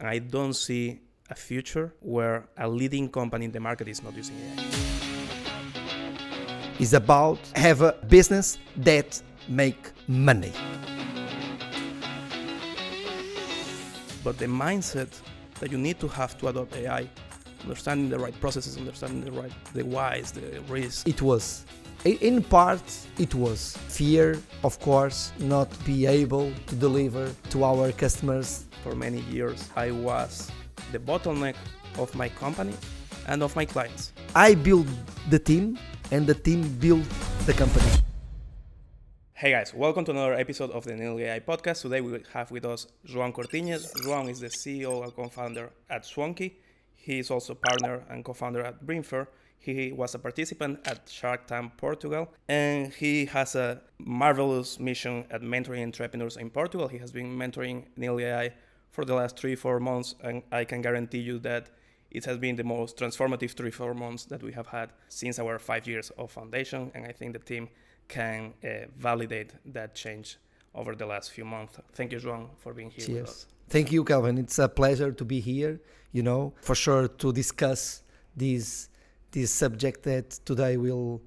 And I don't see a future where a leading company in the market is not using AI. It's about have a business that make money. But the mindset that you need to have to adopt AI, understanding the right processes, understanding the whys, the risks. It was, in part, it was fear, of course, not be able to deliver to our customers. For many years, I was the bottleneck of my company and of my clients. I built the team and the team built the company. Hey guys, welcome to another episode of the NILG.AI podcast. Today we have with us João. João is the CEO and co-founder at Swonkie. He is also partner and co-founder at Reborn. He was a participant at Shark Tank Portugal, and he has a marvelous mission at mentoring entrepreneurs in Portugal. He has been mentoring NILG.AI for the last 3-4 months, and I can guarantee you that it has been the most transformative 3-4 months that we have had since our 5 years of foundation, and I think the team can validate that change over the last few months. Thank you, João, for being here with us. Thank you, Kelvin. It's a pleasure to be here, for sure to discuss this subject that today we'll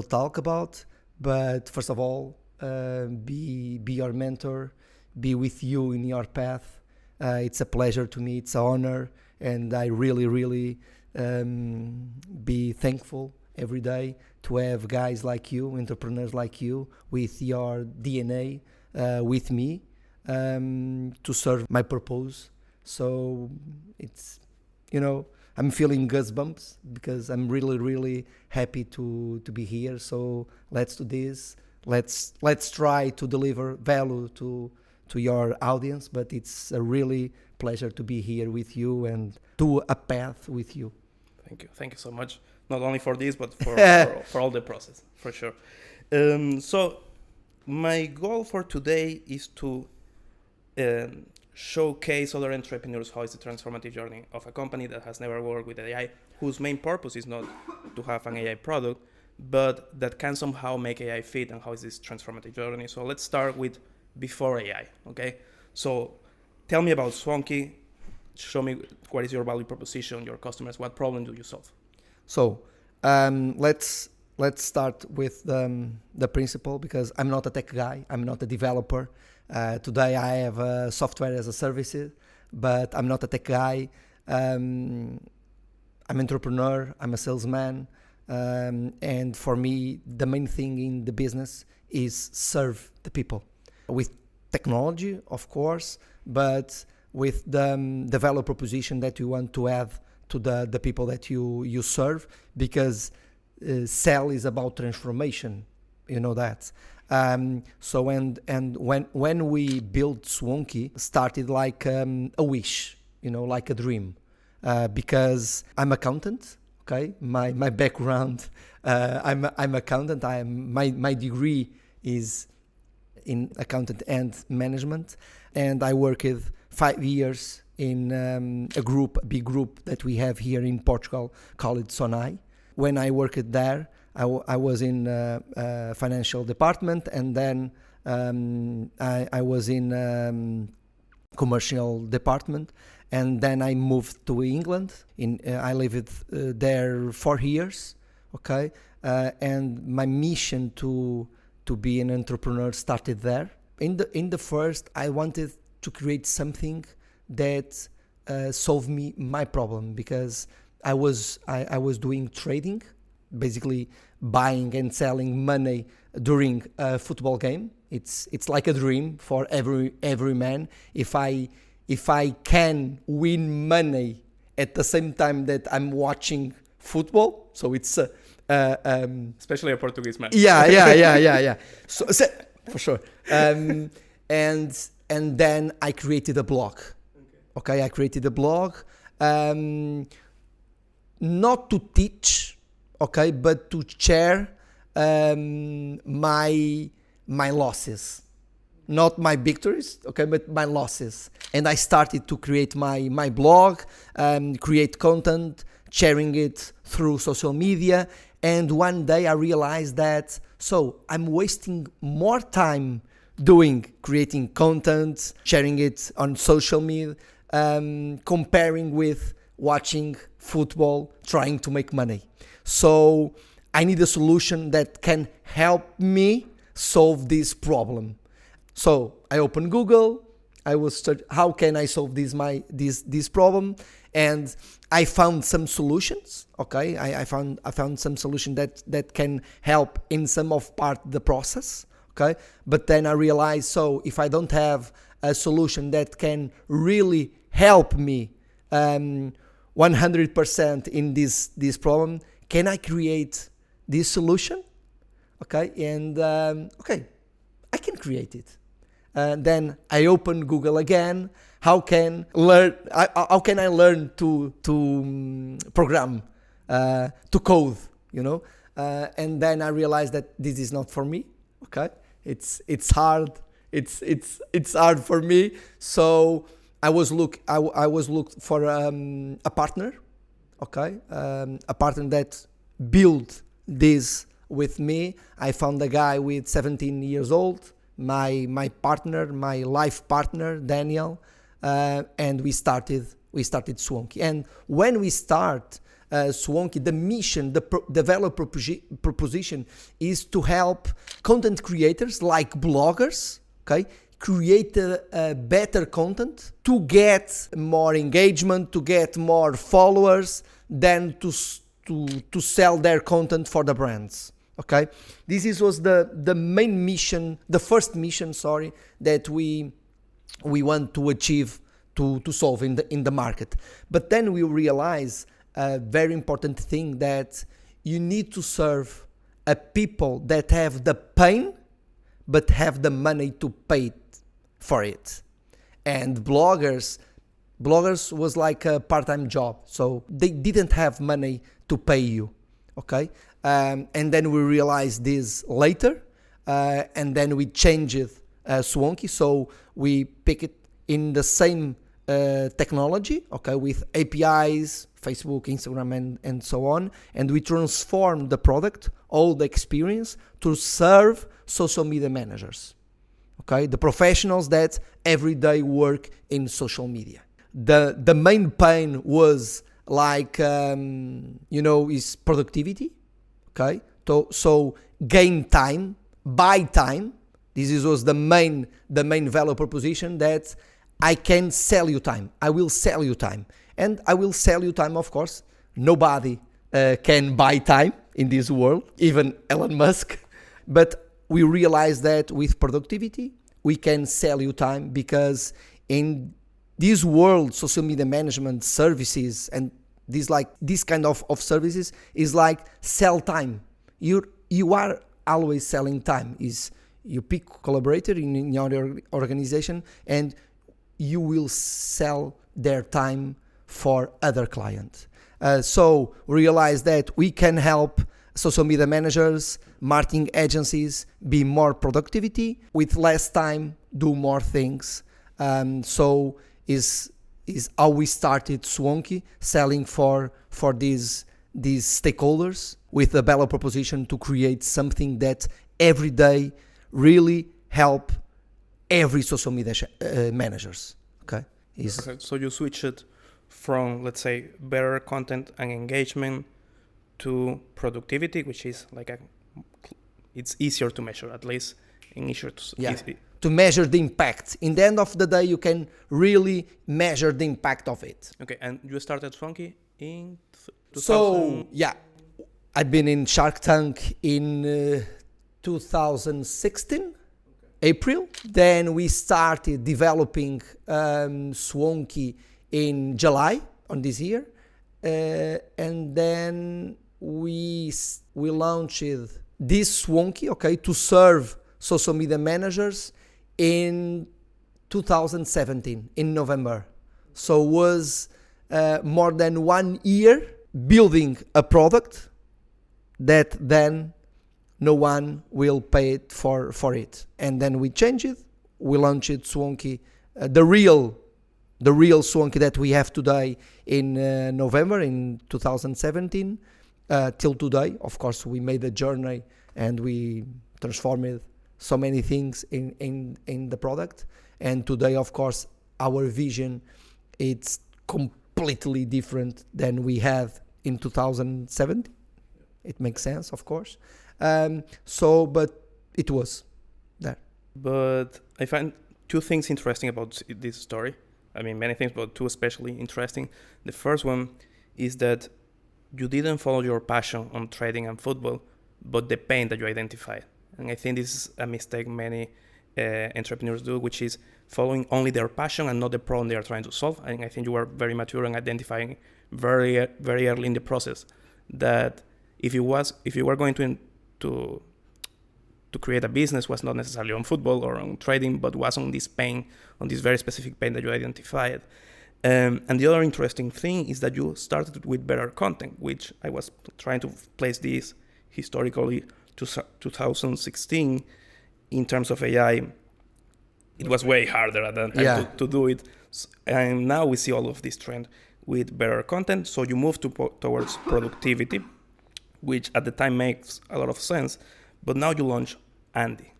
talk about. But first of all, be your mentor, be with you in your path. It's a pleasure to me, it's an honor, and I really be thankful every day to have guys like you, entrepreneurs like you, with your DNA, with me, to serve my purpose. So it's, I'm feeling goosebumps because I'm really happy to be here. So let's do this. Let's try to deliver value to your audience, but it's a really pleasure to be here with you and do a path with you. Thank you so much. Not only for this, but for all the process, for sure. So my goal for today is to showcase other entrepreneurs how is the transformative journey of a company that has never worked with AI, whose main purpose is not to have an AI product, but that can somehow make AI fit, and how is this transformative journey. So let's start with before AI, okay? So tell me about Swonkie. Show me what is your value proposition, your customers, what problem do you solve? So let's start with the principle, because I'm not a tech guy, I'm not a developer. Today I have a software as a service, but I'm not a tech guy. I'm an entrepreneur, I'm a salesman, and for me the main thing in the business is serve the people with technology, of course, but with the value proposition that you want to add to the people that you serve, because sell is about transformation, that. So when we built Swonkie, started like a wish, like a dream, because I'm accountant. Okay, my background, I'm accountant. My degree is in accountant and management, and I worked 5 years in a big group that we have here in Portugal called Swonkie. When I worked there, I was in financial department, and then I was in commercial department, and then I moved to England. I lived there 4 years, okay, and my mission to be an entrepreneur started there. In the first, I wanted to create something that solved me my problem, because I was doing trading, basically buying and selling money during a football game. It's like a dream for every man. If I can win money at the same time that I'm watching football, so it's especially a Portuguese match. Yeah. So for sure. And then I created a blog. Okay, I created a blog, not to teach, okay, but to share my losses, not my victories, okay, but my losses. And I started to create my blog, create content, sharing it through social media. And one day I realized that, so I'm wasting more time creating content, sharing it on social media, comparing with watching football, trying to make money. So I need a solution that can help me solve this problem. So I open Google. I was search how can I solve this problem, and I found some solutions. Okay, I found some solution that can help in some of part the process. Okay, but then I realized, so if I don't have a solution that can really help me 100% in this problem, can I create this solution? Okay, and okay, I can create it. Then I open Google again. How can I learn to program, to code? And then I realized that this is not for me. Okay, it's hard. It's hard for me. So I was looked for a partner. Okay, a partner that built this with me. I found a guy with 17 years old. My partner, my life partner, Daniel, and we started Swonkie. And when we start Swonkie, the mission, the developer proposition is to help content creators like bloggers, okay, create a better content to get more engagement, to get more followers, than to sell their content for the brands. Okay, was the main mission, the first mission, that we want to achieve to solve in the market. But then we realize a very important thing, that you need to serve a people that have the pain but have the money to pay for it. And bloggers was like a part-time job, so they didn't have money to pay you. Okay. And then we realized this later, and then we changed Swonkie. So we pick it in the same technology, okay, with APIs, Facebook, Instagram, and so on, and we transform the product, all the experience, to serve social media managers, okay, the professionals that every day work in social media. The main pain was like is productivity. Okay, so gain time, buy time. This was the main value proposition, that I can sell you time. I will sell you time, and I will sell you time. Of course, nobody can buy time in this world, even Elon Musk. But we realize that with productivity, we can sell you time, because in this world, social media management services and this kind of services is like sell time. You are always selling time. You pick collaborator in your organization, and you will sell their time for other clients. So realize that we can help social media managers, marketing agencies be more productivity with less time, do more things. So is how we started Swonkie, selling for these stakeholders with a value proposition to create something that every day really help every social media managers. Okay. So you switched from, let's say, better content and engagement to productivity, which is like it's easier to measure, at least in easier to to measure the impact. In the end of the day, you can really measure the impact of it. Okay, and you started Swonkie in 2000? So, yeah, I've been in Shark Tank in 2016, April. Then we started developing Swonkie in July on this year. And then we launched this Swonkie, okay, to serve social media managers in 2017 in November. So it was more than 1 year building a product that then no one will pay it for it. And then we changed it. We launched Swonkie, the real Swonkie that we have today in November in 2017 till today. Of course, we made a journey and we transformed so many things in the product. And today, of course, our vision it's completely different than we had in 2007. It makes sense, of course. But it was there. But I find two things interesting about this story. I mean, many things, but two especially interesting. The first one is that you didn't follow your passion on trading and football, but the pain that you identified. And I think this is a mistake many entrepreneurs do, which is following only their passion and not the problem they are trying to solve. And I think you were very mature in identifying very, very early in the process that if you were going to create a business was not necessarily on football or on trading, but was on this pain, on this very specific pain that you identified. And the other interesting thing is that you started with better content, which I was trying to place this historically to 2016 in terms of AI. It was way harder at that time to do it. And now we see all of this trend with better content. So you move towards productivity, which at the time makes a lot of sense. But now you launch Andy.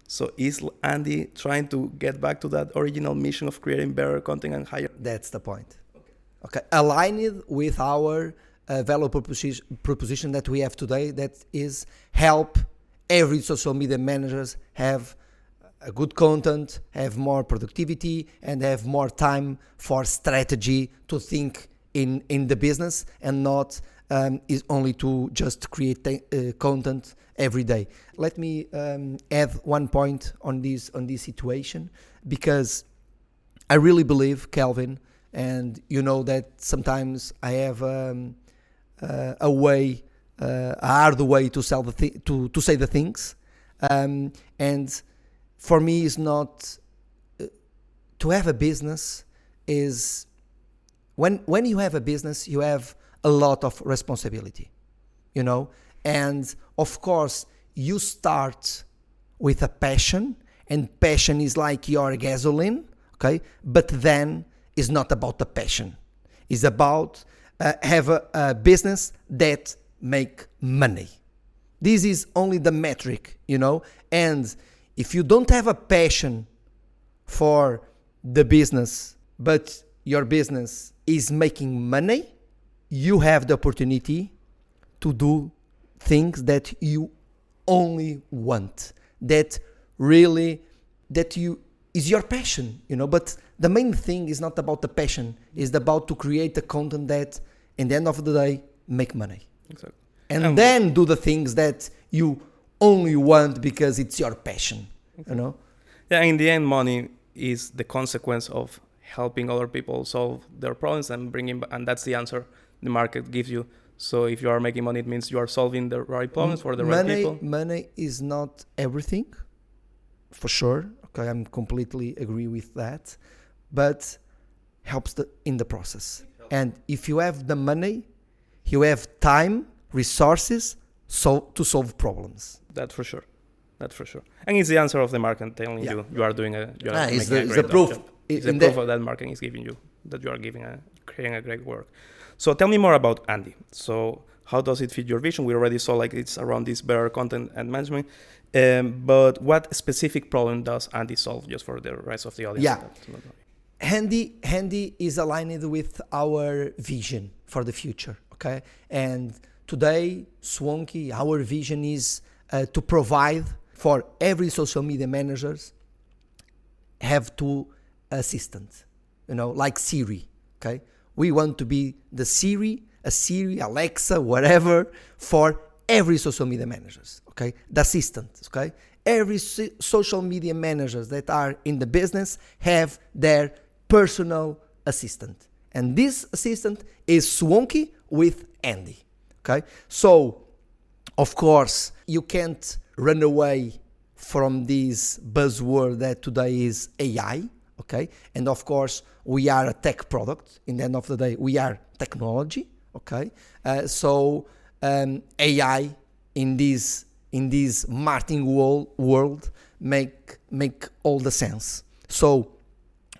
So is Andy trying to get back to that original mission of creating better content and higher? That's the point. Okay. Aligned with our value proposition that we have today, that is help every social media managers have a good content, have more productivity, and have more time for strategy to think in the business, and not is only to just create content every day. Let me add one point on this situation, because I really believe, Kelvin, and you know that sometimes I have a hard way to sell to say the things, and for me is not to have a business is when you have a business you have a lot of responsibility, you know, and of course you start with a passion, and passion is like your gasoline, okay, but then it's not about the passion, it's about have a business that make money. This is only the metric, you know, and if you don't have a passion for the business, but your business is making money, you have the opportunity to do things that you only want, that really, that you is your passion, you know. But the main thing is not about the passion, it's about to create a content that, in the end of the day, make money. Exactly. And then do the things that you only want because it's your passion, you know? Yeah, in the end, money is the consequence of helping other people solve their problems and and that's the answer the market gives you. So if you are making money, it means you are solving the right problems for the right people. Money is not everything, for sure. Okay, I'm completely agree with that, but helps in the process. And if you have the money, you have time, resources, to solve problems. That's for sure. And it's the answer of the market telling you are doing it's the proof. It's the proof of that market is giving you that you are creating a great work. So tell me more about Andy. So how does it fit your vision? We already saw like it's around this better content and management. But what specific problem does Andy solve, just for the rest of the audience? Yeah. Andy is aligned with our vision for the future. Okay, and today, Swonkie, our vision is to provide for every social media managers have two assistants, you know, like Siri. Okay, we want to be the Siri, Alexa, whatever, for every social media managers. Okay, the assistant. Okay, every social media managers that are in the business have their personal assistant, and this assistant is Swonkie with Andy. Okay, so of course you can't run away from this buzzword that today is AI. Okay, and of course we are a tech product. In the end of the day, we are technology. Okay, so AI in this marketing world make all the sense. So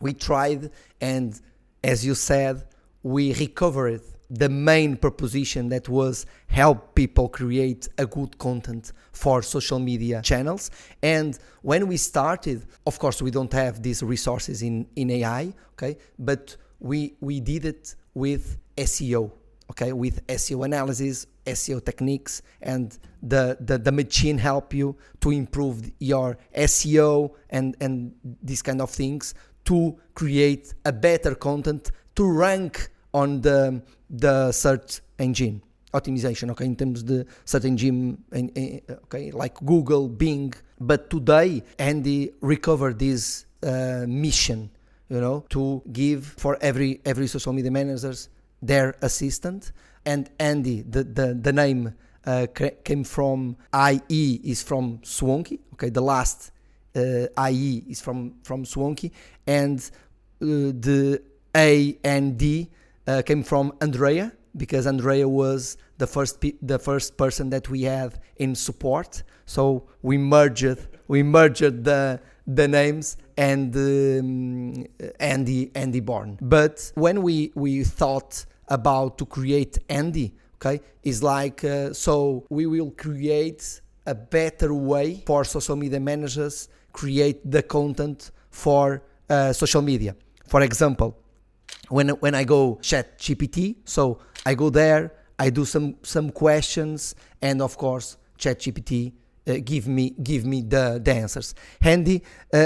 we tried, and as you said, we recovered the main proposition that was help people create a good content for social media channels. And when we started, of course, we don't have these resources in AI, okay? But we did it with SEO, okay, with SEO analysis, SEO techniques, and the machine help you to improve your SEO and these kind of things to create a better content to rank on the search engine optimization, okay, in terms of the search engine, okay, like Google, Bing. But today, Andy recovered this mission, to give for every social media managers their assistant. And Andy, the name came from IE is from Swonkie, okay, the last IE is from Swonkie, and the A and D came from Andrea, because Andrea was the first person that we had in support. So we merged the names and Andy Born. But when we thought about to create Andy, okay, is like so we will create a better way for social media managers create the content for social media. For example, when I go ChatGPT, so I go there, I do some questions, and of course ChatGPT give me the answers. Handy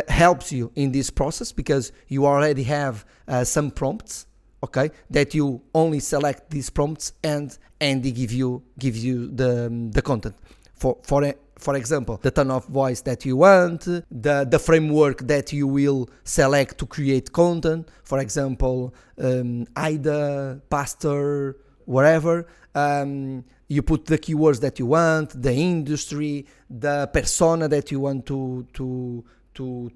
helps you in this process because you already have some prompts, okay, that you only select these prompts and Andy gives you the content. For example, the tone of voice that you want, the framework that you will select to create content. For example, IDA, pastor, whatever. You put the keywords that you want, the industry, the persona that you want to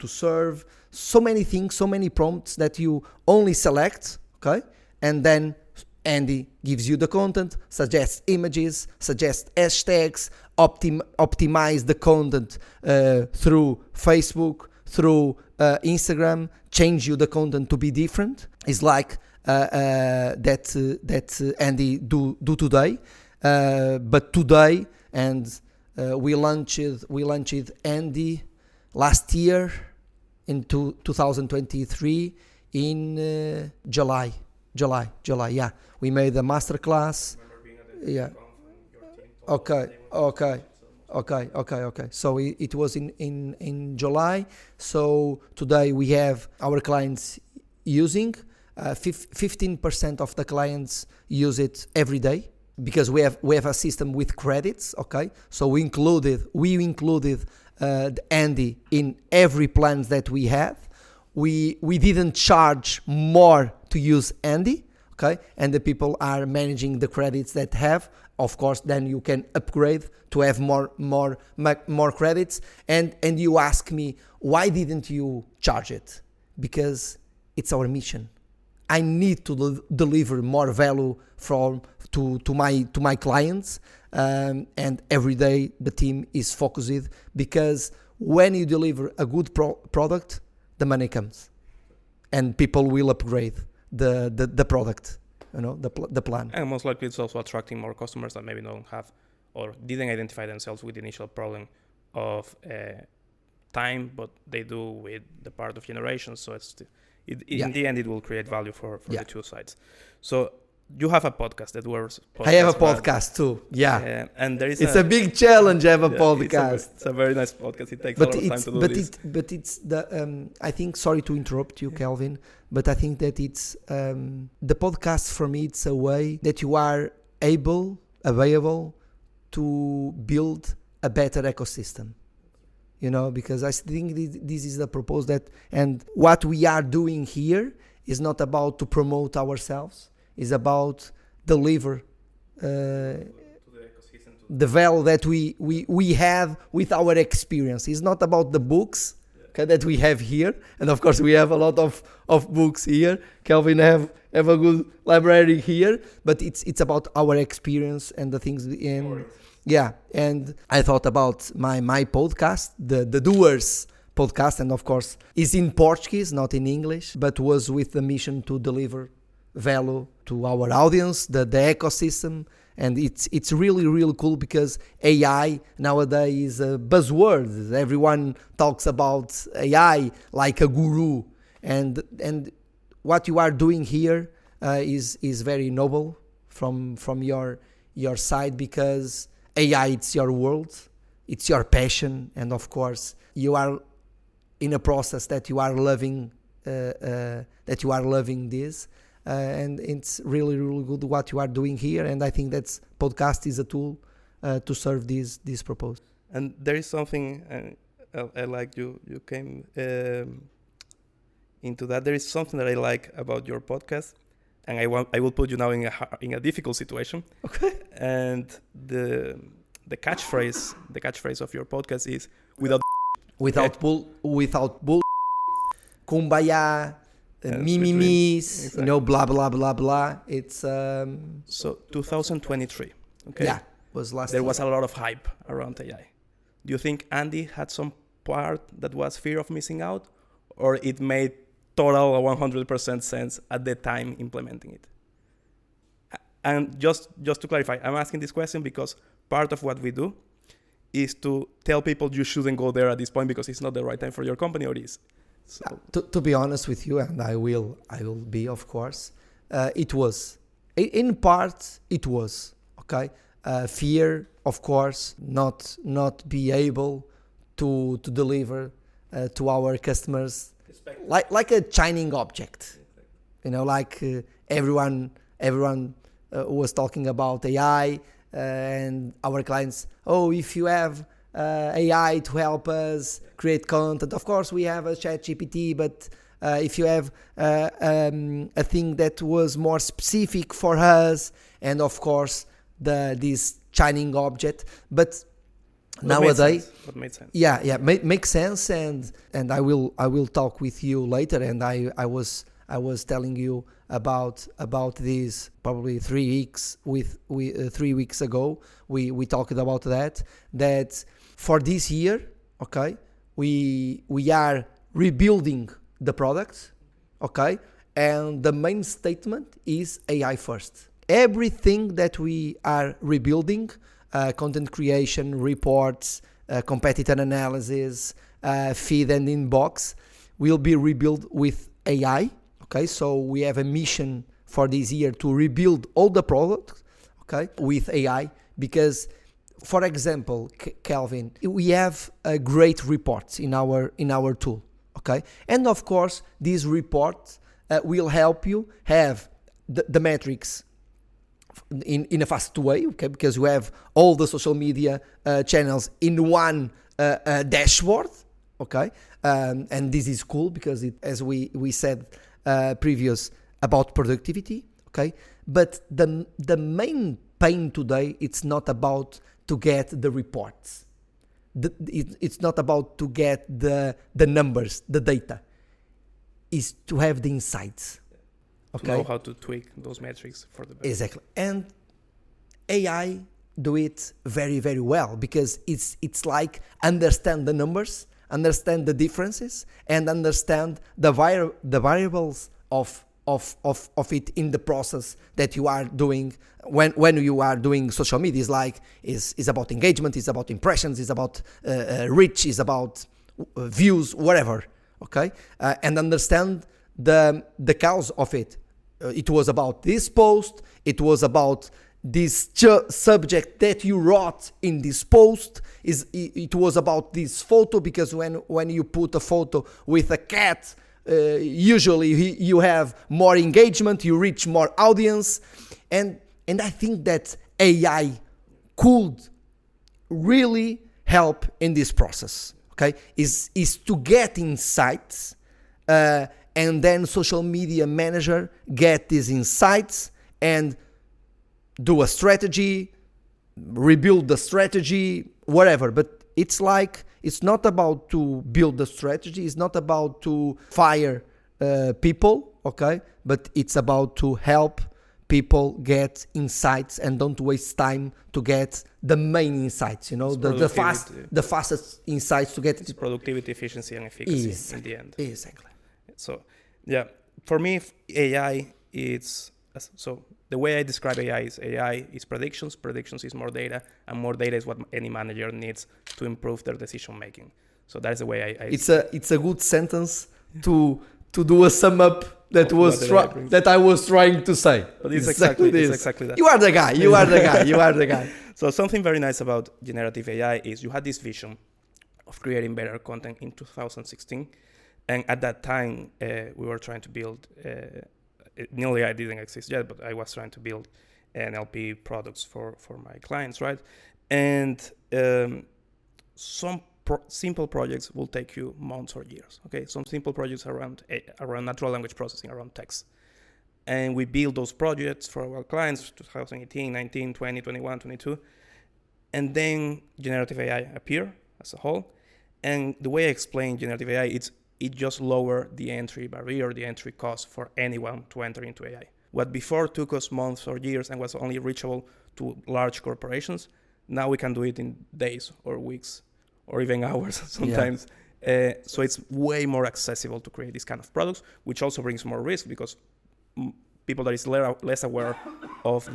serve. So many things, so many prompts that you only select, okay, and then Andy gives you the content, suggests images, suggests hashtags, optimize the content through Facebook, through Instagram, change you the content to be different. It's like that Andy do today, but today, and we launched Andy last year in 2023 in July. Yeah, we made a masterclass. Yeah. Okay. So it was in July. So today we have our clients using 15% of the clients use it every day, because we have a system with credits. Okay, so we included the Andy in every plan that we have. We didn't charge more to use Andy, okay, and the people are managing the credits that have. Of course, then you can upgrade to have more credits. And you ask me, why didn't you charge it? Because it's our mission. I need to deliver more value to my clients, and every day the team is focused, because when you deliver a good product, the money comes, and people will upgrade the product, the plan. And most likely it's also attracting more customers that maybe don't have or didn't identify themselves with the initial problem of time, but they do with the part of generation. So in the end, it will create value for the two sides. So you have a podcast that works. I have a podcast too. Yeah. And there is it's a big challenge. I have a podcast. It's a very nice podcast. It takes a lot of time to do this. But it's the I think, sorry to interrupt you, Kelvin, but I think that it's the podcast for me. It's a way that you are available to build a better ecosystem. Because I think this is the purpose that, and what we are doing here is not about to promote ourselves. Is about deliver the value that we have with our experience. It's not about the books that we have here, and of course we have a lot of books here. Kelvin have a good library here, but it's about our experience and the things in. Yeah, and I thought about my podcast, the Doers podcast, and of course is in Portuguese, not in English, but was with the mission to deliver value to our audience, the ecosystem. And it's really, really cool, because AI nowadays is a buzzword. Everyone talks about AI like a guru, and what you are doing here is very noble from your side, because AI, it's your world, it's your passion, and of course you are in a process that you are loving this, and it's really good what you are doing here. And I think that podcast is a tool to serve this purpose. And there is something I like you came into that. There is something that I like about your podcast, and I will put you now in a difficult situation. Okay. And the catchphrase of your podcast is without bull, kumbaya, mimimis, exactly. You know, blah blah blah blah. It's so 2023. Okay. Yeah, was last. There year. was a lot of hype around AI. Do you think Andy had some part that was fear of missing out, or it made total 100% sense at the time implementing it? And just to clarify, I'm asking this question because part of what we do is to tell people you shouldn't go there at this point because it's not the right time for your company, or it is. So. To be honest with you, and I will be, of course, it was, in part, it was, okay? Fear, of course, not be able to deliver to our customers like a shining object, you know, like everyone was talking about AI, and our clients, if you have AI to help us create content, of course we have a ChatGPT, but if you have a thing that was more specific for us, and of course this shining object, but nowadays what made sense. Makes sense, and I will talk with you later, and I was telling you about this probably 3 weeks 3 weeks ago. We talked about that for this year, okay, we are rebuilding the product, okay, and the main statement is AI first. Everything that we are rebuilding, content creation, reports, competitor analysis, feed and inbox, will be rebuilt with AI. Okay, so we have a mission for this year to rebuild all the products, okay, with AI, because, for example, Kelvin, we have great reports in our tool, okay, and of course these reports will help you have the metrics in a fast way, okay, because we have all the social media channels in one dashboard, okay, and this is cool because it, as we said previous, about productivity, okay, but the main pain today, it's not about to get the reports, it's not about to get the numbers, the data, is to have the insights. Okay. To know how to tweak those metrics for the best. Exactly. And AI do it very, very well, because it's like understand the numbers, understand the differences, and understand the variables of it in the process that you are doing when you are doing social media. Is about engagement, is about impressions, is about reach, is about views, whatever. Okay, and understand the cause of it. It was about this post, it was about this subject that you wrote in this post, it was about this photo, because when you put a photo with a cat, usually you have more engagement, you reach more audience, and I think that AI could really help in this process. Okay, is to get insights, and then social media manager get these insights and do a strategy, rebuild the strategy, whatever. But it's not about to build the strategy, it's not about to fire people, okay, but it's about to help people get insights and don't waste time to get the main insights, you know, the fastest insights to get. It's productivity, efficiency, and efficacy in the end. Exactly. So, yeah, for me, AI is, so the way I describe AI is predictions. Predictions is more data, and more data is what any manager needs to improve their decision making. So that's the way I it's a good sentence to to do a sum up that that I was trying to say. But it's exactly that. You are the guy. You are the guy. You are the guy. So something very nice about generative AI is you had this vision of creating better content in 2016, and at that time we were trying to build. NILG.AI didn't exist yet, but I was trying to build NLP products for my clients, right? And some simple projects will take you months or years. Okay, some simple projects around natural language processing, around text, and we build those projects for our clients 2018, 19, 20, 21, 22, and then generative AI appear as a whole. And the way I explain generative AI, it just lower the entry barrier, the entry cost for anyone to enter into AI. What before took us months or years and was only reachable to large corporations, now we can do it in days or weeks or even hours sometimes. Yeah. So it's way more accessible to create these kind of products, which also brings more risk because people that is less aware of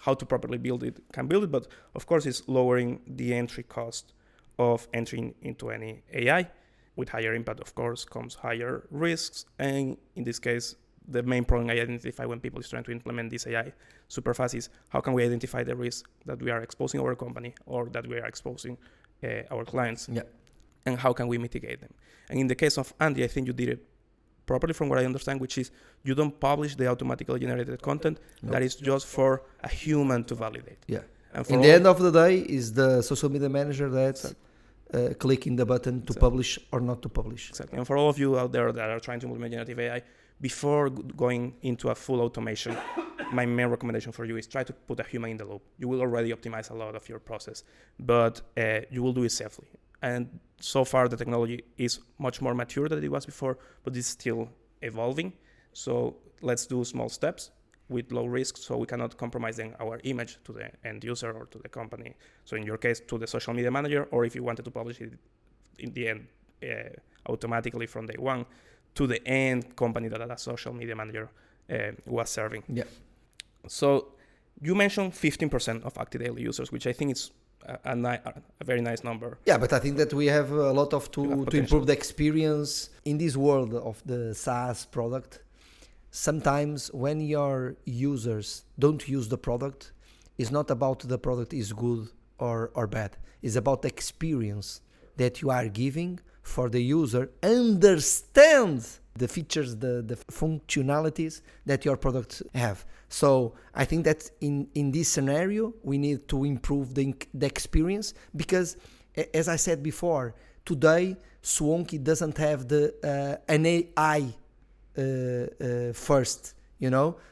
how to properly build it can build it. But of course, it's lowering the entry cost of entering into any AI. With higher impact, of course, comes higher risks. And in this case, the main problem I identify when people is trying to implement this AI super fast is how can we identify the risk that we are exposing our company or that we are exposing our clients, and how can we mitigate them? And in the case of Andy, I think you did it properly from what I understand, which is you don't publish the automatically generated content. That is just for a human to validate. Yeah. And in the end of the day, is the social media manager that's clicking the button to publish or not to publish. Exactly. And for all of you out there that are trying to implement generative AI, before going into a full automation, my main recommendation for you is try to put a human in the loop. You will already optimize a lot of your process, but you will do it safely. And so far, the technology is much more mature than it was before, but it's still evolving. So let's do small steps with low risk, so we cannot compromise then our image to the end user or to the company. So in your case, to the social media manager, or if you wanted to publish it in the end automatically from day one, to the end company that a social media manager was serving. Yeah. So you mentioned 15% of active daily users, which I think is a very nice number. Yeah, but I think that we have a lot to improve the experience in this world of the SaaS product. Sometimes when your users don't use the product, it's not about the product is good or bad. It's about the experience that you are giving for the user, understand the features, the functionalities that your product have. So I think that in this scenario, we need to improve the experience because, as I said before, today Swonkie doesn't have an AI first,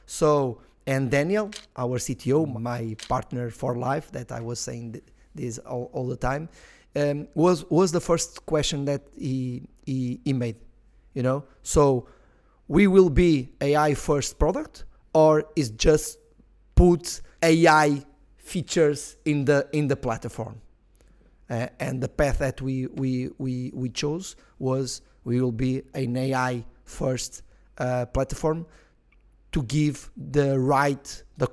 So, and Daniel, our CTO, my partner for life, that I was saying this all the time, was the first question that he made, So, we will be AI first product, or is just put AI features in the platform, and the path that we chose was we will be an AI first platform to give the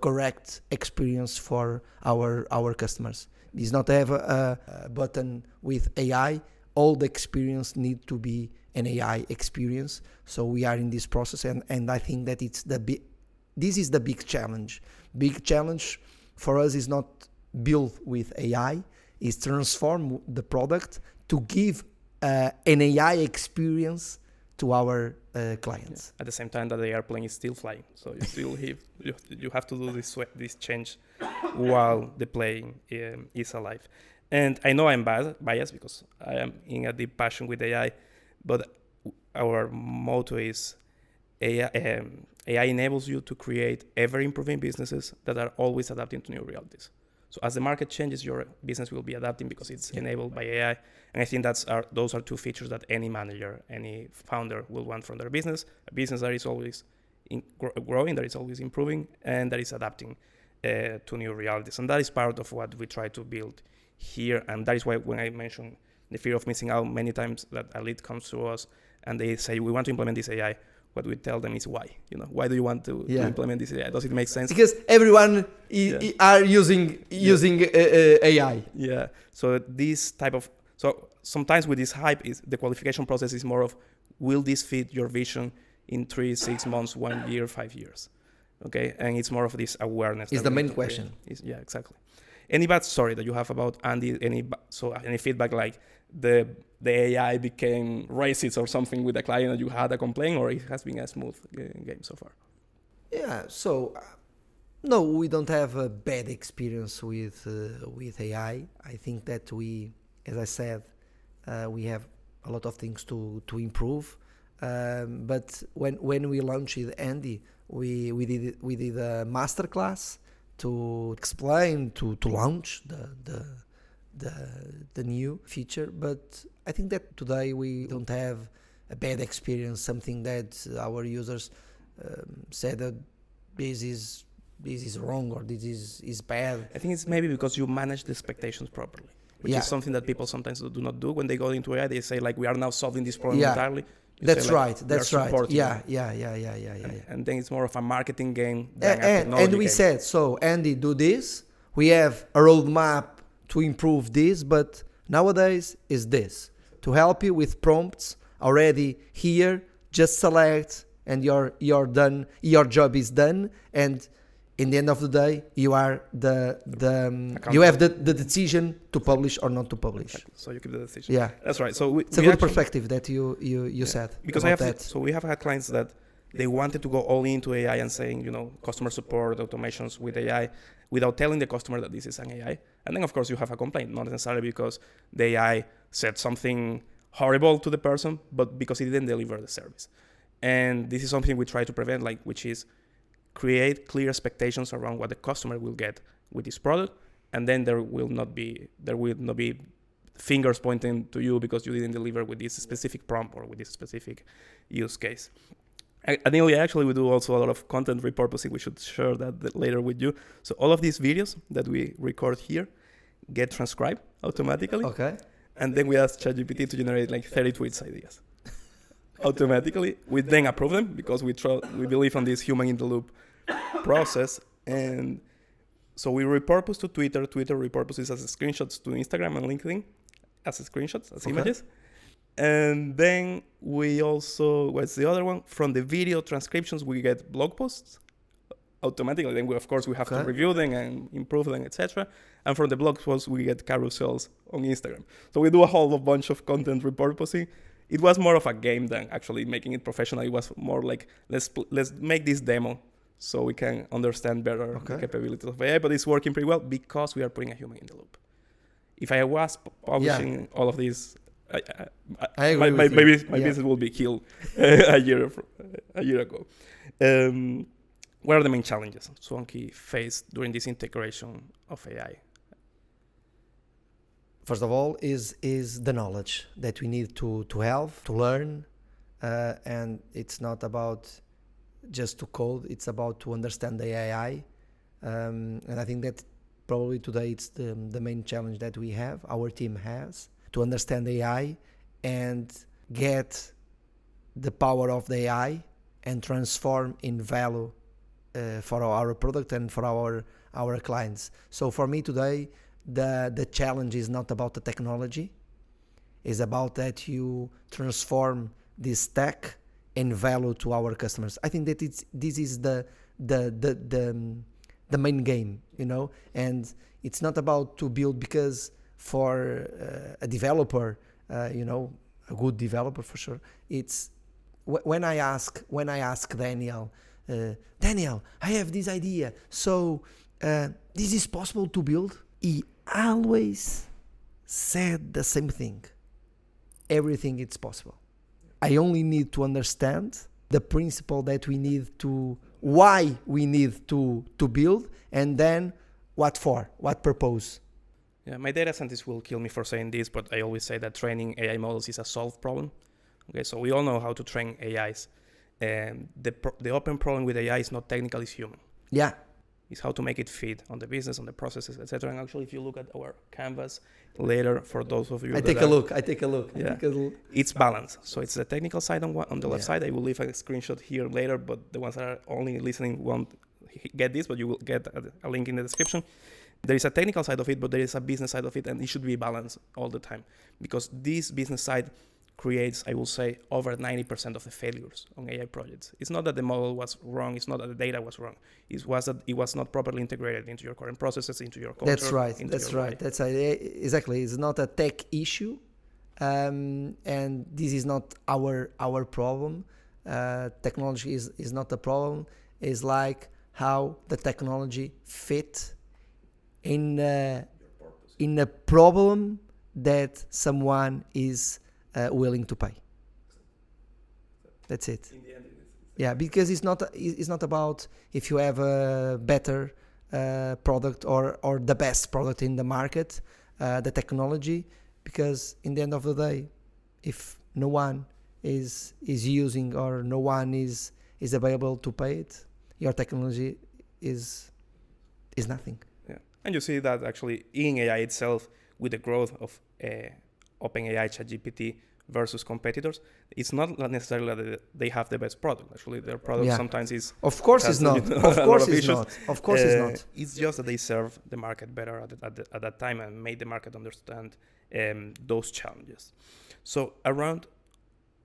correct experience for our customers. It's not to have a button with AI. All the experience need to be an AI experience. So we are in this process, and I think that this is the big challenge. Big challenge for us is not build with AI, is transform the product to give an AI experience to our clients. At the same time that the airplane is still flying, so you still you have to do this change while the plane is alive. And I know I'm biased because I am in a deep passion with AI, but our motto is AI enables you to create ever-improving businesses that are always adapting to new realities. So as the market changes, your business will be adapting because it's enabled by AI. And I think those are two features that any manager, any founder will want from their business. A business that is always growing, that is always improving, and that is adapting to new realities. And that is part of what we try to build here. And that is why when I mentioned the fear of missing out, many times that a lead comes to us and they say, we want to implement this AI. What we tell them is why. Why do you want to implement this AI? Does it make sense? Because everyone are using AI. Yeah. So sometimes with this hype, the qualification process is more of, will this fit your vision? in 3, 6 months, 1 year, 5 years. Okay, and it's more of this awareness. Is the main question. Yeah, exactly. Any bad story that you have about Andy? Any feedback like the AI became racist or something with the client that you had a complaint, or it has been a smooth game so far? Yeah. So no, we don't have a bad experience with AI. I think that we, as I said, we have a lot of things to improve. But when we launched Andy, we did a masterclass to explain to launch the new feature. But I think that today we don't have a bad experience. Something that our users said that this is wrong or this is bad. I think it's maybe because you manage the expectations properly, which is something that people sometimes do not do. When they go into AI, they say like, we are now solving this problem entirely. That's right. Yeah. And then it's more of a marketing game than a technology and we game. said, so Andy, do this. We have a roadmap to improve this, but nowadays is this. To help you with prompts already here, just select and you're done. Your job is done, and in the end of the day, you are you have the decision to publish or not to publish. Exactly. So you keep the decision. Yeah, that's right. So it's a good perspective that you said. Because so we have had clients that they wanted to go all into AI and saying, customer support automations with AI, without telling the customer that this is an AI. And then of course you have a complaint, not necessarily because the AI said something horrible to the person, but because it didn't deliver the service. And this is something we try to prevent, which is create clear expectations around what the customer will get with this product, and then there will not be fingers pointing to you because you didn't deliver with this specific prompt or with this specific use case. I think we do also a lot of content repurposing. We should share that later with you. So all of these videos that we record here get transcribed automatically. Okay. And then we ask ChatGPT to generate 30 tweets ideas automatically. We then approve them because we believe on this human in the loop process. And so we repurpose to Twitter. Twitter repurposes as screenshots to Instagram and LinkedIn as screenshots, as images. And then we also, what's the other one? From the video transcriptions, we get blog posts automatically. Then we have to review them and improve them, etc. And from the blog posts, we get carousels on Instagram. So we do a whole bunch of content repurposing. It was more of a game than actually making it professional. It was more like, let's make this demo so we can understand better the capabilities of AI. But it's working pretty well because we are putting a human in the loop. If I was publishing all of these, I agree my business will be killed a year ago. What are the main challenges Swonkie faced during this integration of AI? First of all, is the knowledge that we need to have, to learn, and it's not about just to code, it's about to understand the AI. And I think that probably today it's the main challenge that we have, our team has, to understand AI and get the power of the AI and transform in value for our product and for our clients. So for me today, the challenge is not about the technology, it's about that you transform this tech in value to our customers. I think that this is the main game, and it's not about to build, because for a developer, a good developer for sure, it's when I ask Daniel, I have this idea, so this is possible to build? He always said the same thing. Everything is possible. I only need to understand the principle that we need to, why we need to build, and then what for, what purpose. Yeah, my data scientist will kill me for saying this, but I always say that training AI models is a solved problem. Okay, so we all know how to train AIs. And the open problem with AI is not technical, it's human. Yeah. It's how to make it fit on the business, on the processes, etc. And actually, if you look at our canvas later, for those of you I take a look. Yeah, it's balanced. So it's the technical side on the left side. I will leave a screenshot here later, but the ones that are only listening won't get this, but you will get a link in the description. There is a technical side of it, but there is a business side of it, and it should be balanced all the time, because this business side creates, I will say, over 90% of the failures on AI projects. It's not that the model was wrong. It's not that the data was wrong. It was that it was not properly integrated into your current processes, into your culture. That's right. That's right. Exactly. It's not a tech issue, and this is not our problem. Technology is not the problem. It's like how the technology fit in a problem that someone is willing to pay. That's it. In the end, Yeah, because it's not about if you have a better product or the best product in the market, the technology, because in the end of the day, if no one is using or no one is available to pay it, your technology is nothing. Yeah, and you see that actually in AI itself, with the growth of OpenAI, ChatGPT versus competitors, it's not necessarily that they have the best product. Actually, their product sometimes is... Of course it's not. Of course it's not. Of course it's not. It's just that they serve the market better at that time and made the market understand those challenges. So around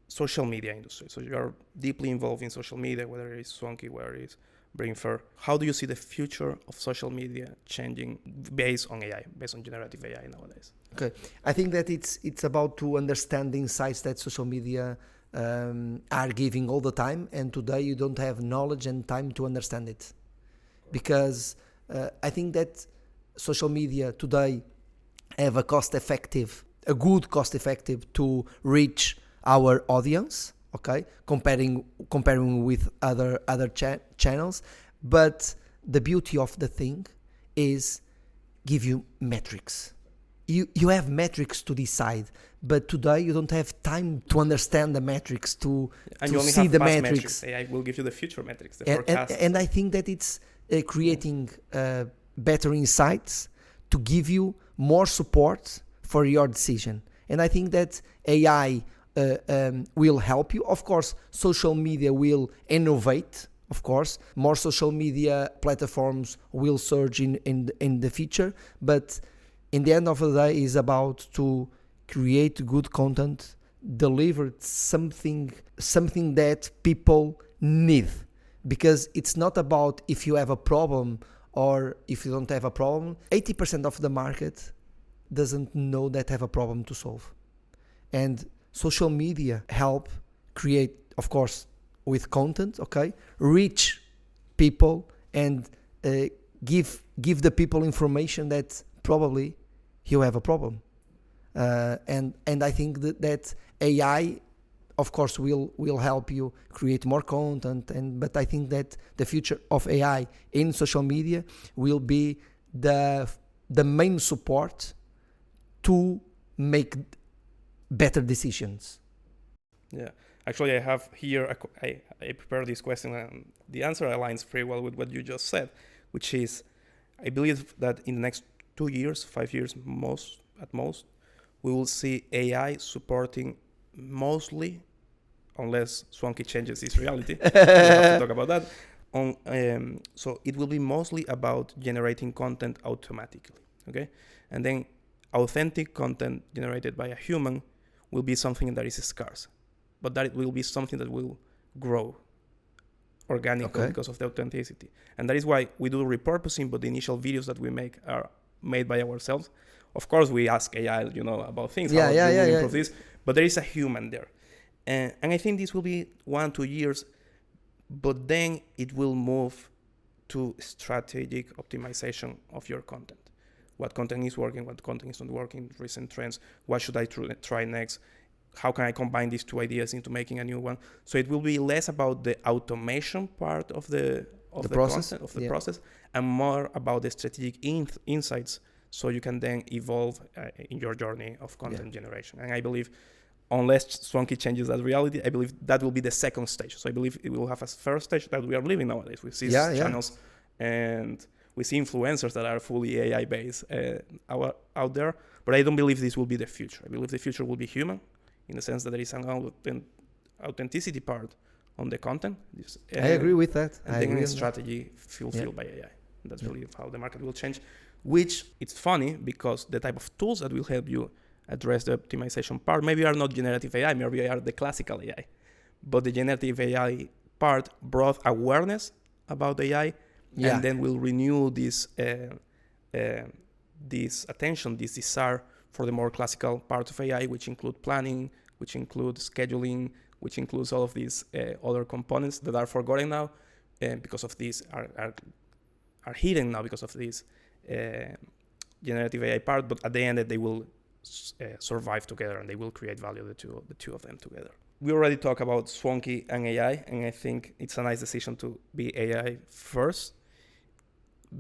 social media industry, so you're deeply involved in social media, whether it's Swonkie, whether it's Brainfair. How do you see the future of social media changing based on AI, based on generative AI nowadays? Okay, I think that it's about to understand the insights that social media are giving all the time, and today you don't have knowledge and time to understand it, because I think that social media today have a good cost effective to reach our audience. Okay, comparing with other channels, but the beauty of the thing is give you metrics. You have metrics to decide, but today you don't have time to understand the metrics to see the metrics. AI will give you the future metrics, the forecast. And I think that it's creating better insights to give you more support for your decision. And I think that AI will help you. Of course, social media will innovate. Of course, more social media platforms will surge in the future. But in the end of the day, is about to create good content, deliver something that people need. Because it's not about if you have a problem or if you don't have a problem. 80% of the market doesn't know that have a problem to solve. And social media help create, of course, with content, okay, reach people and give the people information that probably you have a problem. And I think that AI, of course, will help you create more content. But I think that the future of AI in social media will be the main support to make better decisions. Yeah, actually, I have here, I prepared this question, and the answer aligns very well with what you just said, which is, I believe that in the next 2 years, 5 years at most, we will see AI supporting mostly, unless Swonkie changes his reality, we have to talk about that. So it will be mostly about generating content automatically, okay? And then authentic content generated by a human will be something that is scarce, but that it will be something that will grow organically because of the authenticity. And that is why we do repurposing, but the initial videos that we make are made by ourselves. Of course, we ask AI, about things, how do we improve this, but there is a human there. And I think this will be 1-2 years, but then it will move to strategic optimization of your content. What content is working, what content is not working, recent trends, what should I try next, how can I combine these two ideas into making a new one. So it will be less about the automation part of the process, content, of the process, and more about the strategic insights, so you can then evolve in your journey of content generation. And I believe, unless Swonkie changes that reality, I believe that will be the second stage. So I believe it will have a first stage that we are living nowadays. We see channels and we see influencers that are fully AI based out there, but I don't believe this will be the future. I believe the future will be human, in the sense that there is an authenticity part on the content. I agree with that. And then a strategy fulfilled by AI. That's really how the market will change, which it's funny because the type of tools that will help you address the optimization part. Maybe are not generative AI, maybe are the classical AI. But the generative AI part brought awareness about AI, and then will renew this attention, this desire for the more classical parts of AI, which include planning, which include scheduling, which includes all of these other components that are forgotten now because of these are hidden now because of this generative AI part. But at the end, they will survive together and they will create value, the two of them together. We already talked about Swonkie and AI, and I think it's a nice decision to be AI first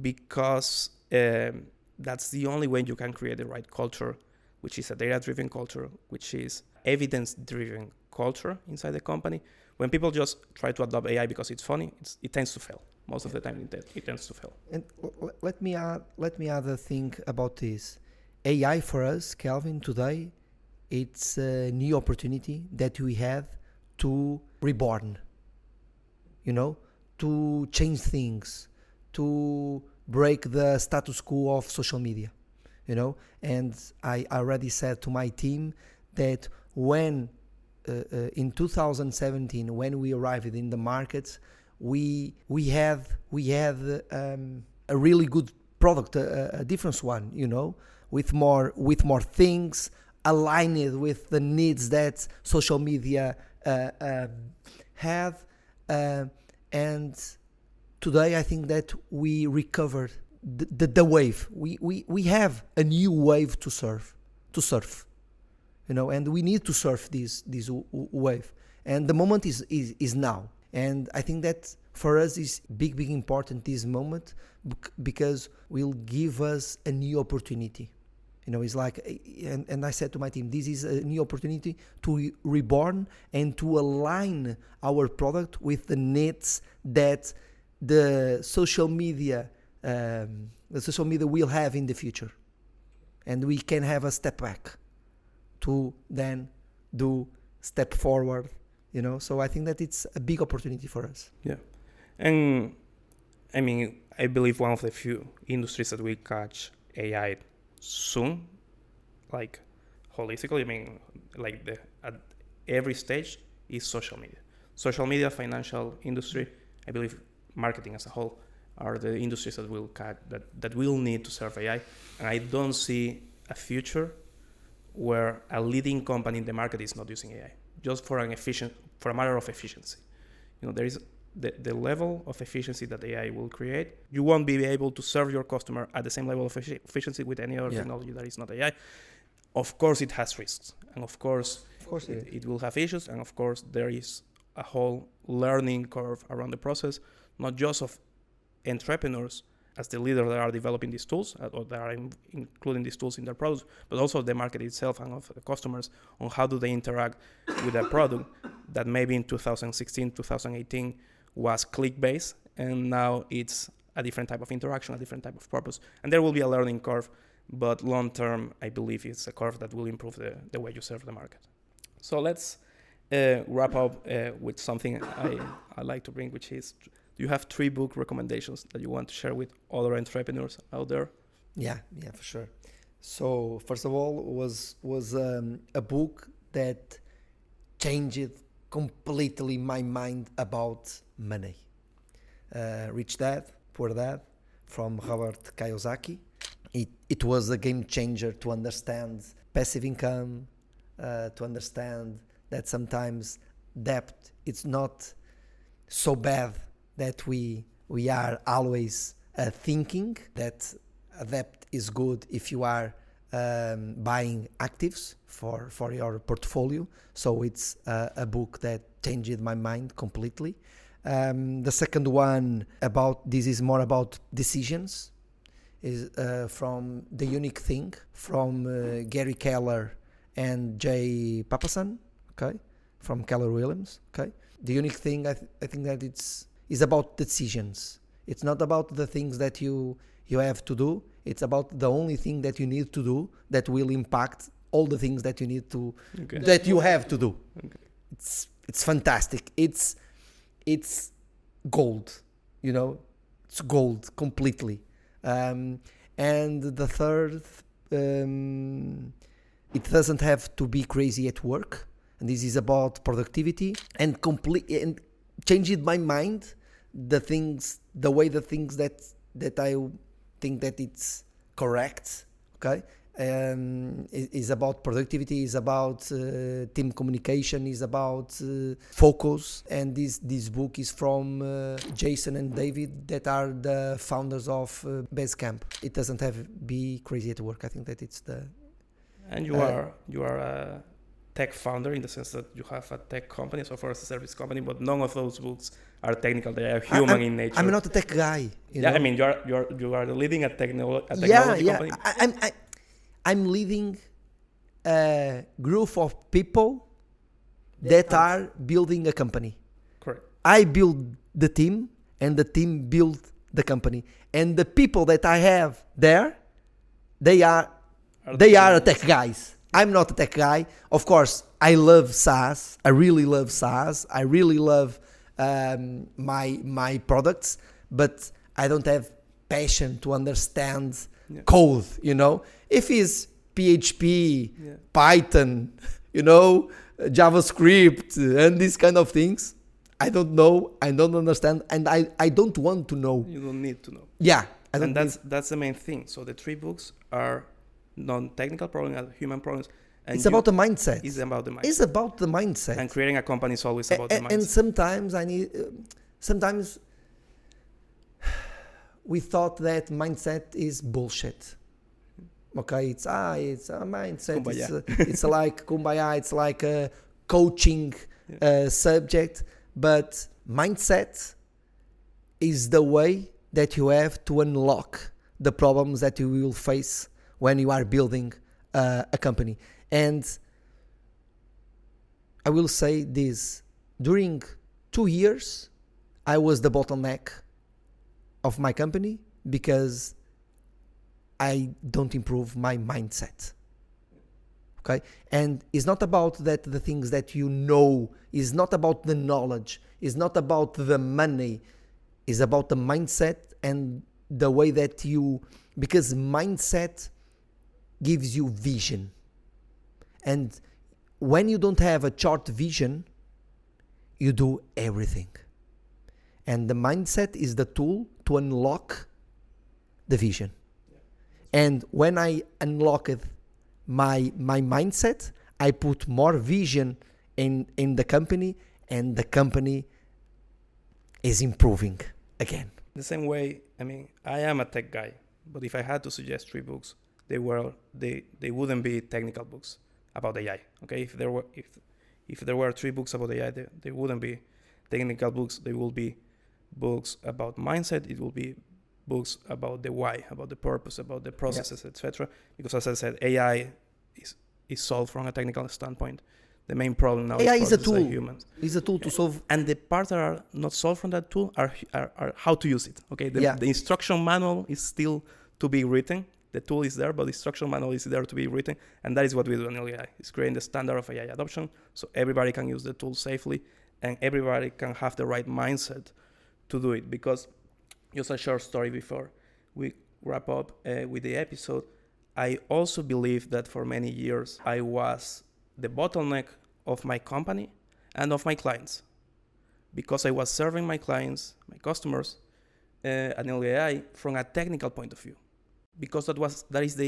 because that's the only way you can create the right culture, which is a data-driven culture, which is evidence-driven culture inside the company. When people just try to adopt AI because it's funny, it tends to fail. Most of the time, it tends to fail. And let me add a thing about this. AI for us, Kelvin, today, it's a new opportunity that we have to reborn, to change things, to break the status quo of social media, and I already said to my team that when in 2017, when we arrived in the markets, we had a really good product, a different one, with more things aligned with the needs that social media have, and today I think that we recovered the wave. We have a new wave to surf, and we need to surf this wave, and the moment is now. And I think that for us is big important this moment because will give us a new opportunity. It's like, and I said to my team, this is a new opportunity to reborn and to align our product with the needs that the social media will have in the future, and we can have a step back to then do step forward. So I think that it's a big opportunity for us. Yeah, and I mean, I believe one of the few industries that will catch AI soon, like holistically. I mean, like at every stage is social media, financial industry. I believe marketing as a whole are the industries that will catch that will need to serve AI, and I don't see a future where a leading company in the market is not using AI just for a matter of efficiency. There is the level of efficiency that AI will create. You won't be able to serve your customer at the same level of efficiency with any other technology that is not AI. Of course, it has risks, and of course it will have issues, and of course there is a whole learning curve around the process, not just of entrepreneurs as the leaders that are developing these tools or that are including these tools in their products, but also the market itself and of the customers on how do they interact with a product that maybe in 2016, 2018 was click-based, and now it's a different type of interaction, a different type of purpose. And there will be a learning curve, but long-term, I believe it's a curve that will improve the way you serve the market. So let's wrap up with something I like to bring, which is, do you have 3 book recommendations that you want to share with other entrepreneurs out there? Yeah, for sure. So first of all, was a book that changed completely my mind about money. Rich Dad, Poor Dad, from Robert Kiyosaki. It was a game changer to understand passive income, to understand that sometimes debt, it's not so bad that we are always thinking that a debt is good if you are buying actives for your portfolio. So it's a book that changed my mind completely. The second one this is more about decisions, is from The Unique Thing, from Gary Keller and Jay Papasan, okay, from Keller Williams, okay. The Unique Thing, I think that is about decisions. It's not about the things that you have to do. It's about the only thing that you need to do that will impact all the things that you need to, that you have to do. Okay. It's fantastic. It's gold, it's gold completely. And the third It doesn't have to be crazy at work, and this is about productivity and changed my mind. The way the things that I think that it's correct. Okay, is about productivity, is about team communication, is about focus. And this book is from Jason and David, that are the founders of Basecamp. It doesn't have to be crazy at work. I think that it's the. And you are a tech founder in the sense that you have a tech company, software as a service company, but none of those books are technical. They are human in nature. I'm not a tech guy. You know? I mean, you are leading a technology company. I'm leading a group of people that are building a company. Correct. I build the team, and the team build the company. And the people that I have there, they are tech guys. I'm not a tech guy. Of course, I love SaaS. I really love SaaS. I really love my products, but I don't have passion to understand code, you know. If it's PHP, Python, you know, JavaScript, and these kind of things, I don't know, I don't understand, and I don't want to know. You don't need to know. Yeah. And that's the main thing. So the 3 books are non-technical problems, human problems. And it's about the mindset. It's about the mindset. It's about the mindset. And creating a company is always about the mindset. And sometimes we thought that mindset is bullshit. Okay, it's a mindset. It's like kumbaya. It's like a coaching subject. But mindset is the way that you have to unlock the problems that you will face when you are building a company. And I will say this: during 2 years, I was the bottleneck of my company because I don't improve my mindset. Okay? And it's not about that the things that you know, it's not about the knowledge, it's not about the money, it's about the mindset and the way that you, because mindset gives you vision. And when you don't have a short vision, you do everything. And the mindset is the tool to unlock the vision. And when I unlocked my mindset, I put more vision in the company, and the company is improving again. The same way, I mean, I am a tech guy, but if I had to suggest 3 books, they wouldn't be technical books about AI. Okay, if there were 3 books about AI, they wouldn't be technical books. They will be books about mindset. It will be books about the why, about the purpose, about the processes, etc. Because as I said, AI is solved from a technical standpoint. The main problem now AI is a tool. Humans. It's a tool to solve. And the parts that are not solved from that tool are how to use it. Okay, the instruction manual is still to be written. The tool is there, but the instruction manual is there to be written. And that is what we do in NILG.AI. It's creating the standard of AI adoption so everybody can use the tool safely and everybody can have the right mindset to do it. Because just a short story before we wrap up with the episode, I also believe that for many years I was the bottleneck of my company and of my clients, because I was serving my clients, my customers at NILG.AI from a technical point of view, because that is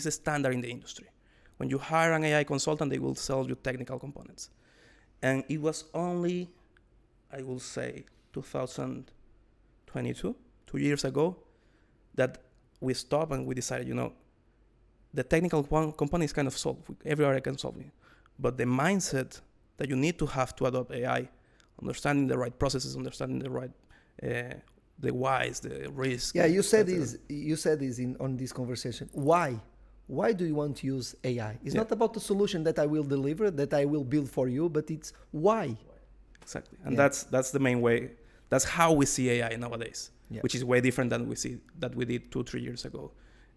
a standard in the industry. When you hire an AI consultant, they will sell you technical components. And it was only, I will say, 2022, 2 years ago, that we stopped and we decided, the technical component is kind of solved. Everybody can solve it. But the mindset that you need to have to adopt AI, understanding the right processes, understanding the right, the whys, the risks. Yeah, you said this on this conversation. Why? Why do you want to use AI? It's not about the solution that I will deliver, that I will build for you, but it's why. Exactly. And that's the main way. That's how we see AI nowadays, which is way different than we did 2-3 years ago.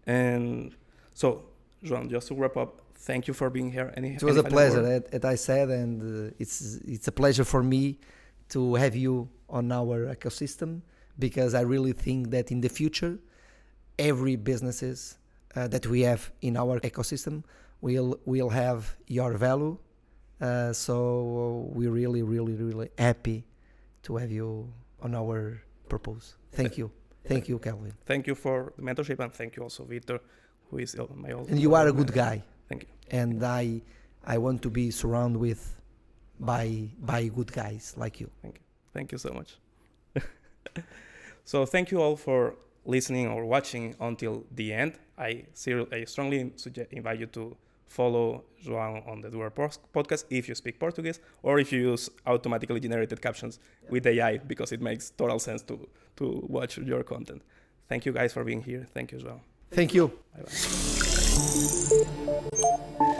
And so, João, just to wrap up, thank you for being here. It was a pleasure, as I said, and it's a pleasure for me to have you on our ecosystem, because I really think that in the future, every businesses that we have in our ecosystem will have your value. So we're really, really, really happy to have you on our purpose. Thank you, Kelvin. Thank you for the mentorship, and thank you also, Victor, who is my old. And you are a good guy. Thank you. And I want to be surrounded by good guys like you. Thank you so much. So thank you all for listening or watching until the end. I strongly invite you to follow João on the Duer podcast if you speak Portuguese, or if you use automatically generated captions with AI, because it makes total sense to watch your content. Thank you guys for being here. Thank you, João. Thank you. Bye-bye.